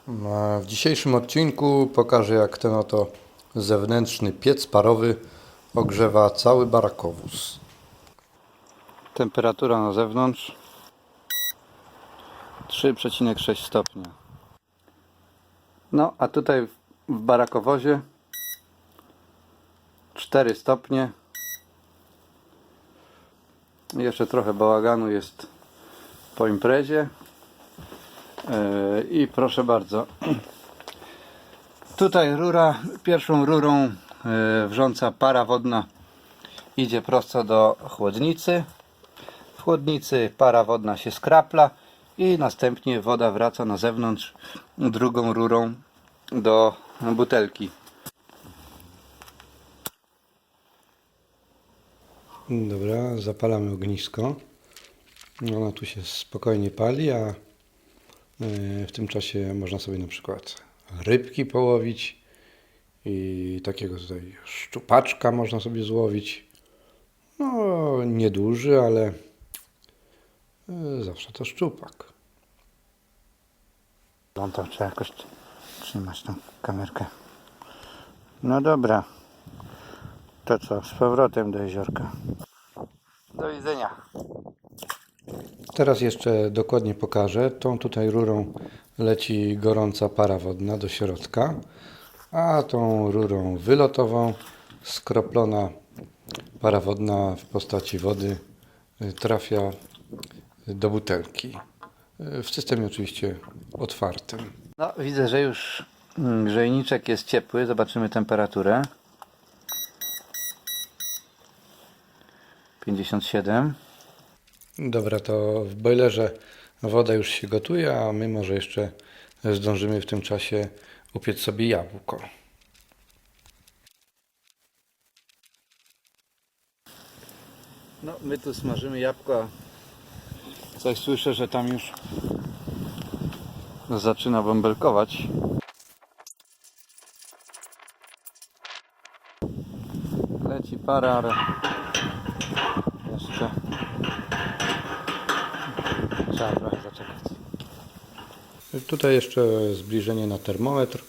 W dzisiejszym odcinku pokażę, jak ten oto zewnętrzny piec parowy ogrzewa cały barakowóz. Temperatura na zewnątrz 3,6 stopnia. No a tutaj w barakowozie 4 stopnie. Jeszcze trochę bałaganu jest po imprezie. I proszę bardzo, tutaj rura, pierwszą rurą wrząca para wodna idzie prosto do chłodnicy. W chłodnicy para wodna się skrapla i następnie woda wraca na zewnątrz drugą rurą do butelki. Dobra, zapalamy ognisko. Ono tu się spokojnie pali, a w tym czasie można sobie na przykład rybki połowić i takiego tutaj szczupaczka można sobie złowić. No, nieduży, ale zawsze to szczupak. No to trzeba jakoś trzymać tą kamerkę. No dobra, to co, z powrotem do jeziorka. Do widzenia. Teraz jeszcze dokładnie pokażę. Tą tutaj rurą leci gorąca para wodna do środka, a tą rurą wylotową skroplona para wodna w postaci wody trafia do butelki. W systemie oczywiście otwartym. No, widzę, że już grzejniczek jest ciepły. Zobaczymy temperaturę. 57. Dobra, to w bojlerze woda już się gotuje, a my może jeszcze zdążymy w tym czasie upiec sobie jabłko. No, my tu smażymy jabłka. Coś słyszę, że tam już zaczyna bąbelkować. Leci para, ale jeszcze trzeba trochę zaczekać. Tutaj jeszcze zbliżenie na termometr.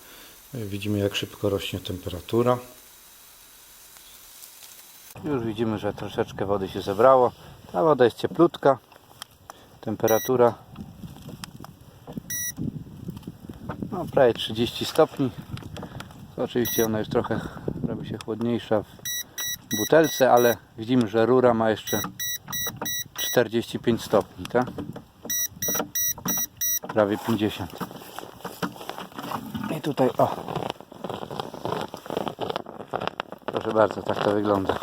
Widzimy, jak szybko rośnie temperatura. Już widzimy, że troszeczkę wody się zebrało. Ta woda jest cieplutka. Temperatura no, prawie 30 stopni. To oczywiście ona już trochę robi się chłodniejsza w butelce, ale widzimy, że rura ma jeszcze 45 stopni, tak? Prawie 50. I tutaj, o, proszę bardzo, tak to wygląda.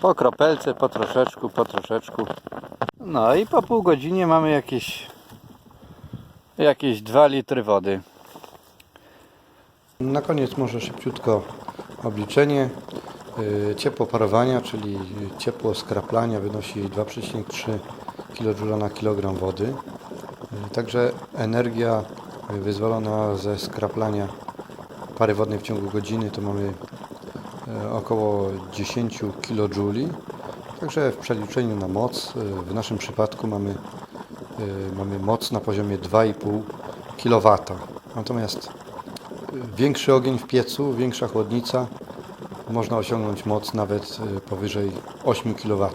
Po kropelce, po troszeczku, po troszeczku. No i po pół godzinie mamy jakieś 2 litry wody. Na koniec może szybciutko obliczenie. Ciepło parowania, czyli ciepło skraplania wynosi 2,3 kJ na kilogram wody. Także energia wyzwolona ze skraplania pary wodnej w ciągu godziny to mamy około 10 kJ. Także w przeliczeniu na moc, w naszym przypadku mamy moc na poziomie 2,5 kW. Natomiast większy ogień w piecu, większa chłodnica, można osiągnąć moc nawet powyżej 8 kW.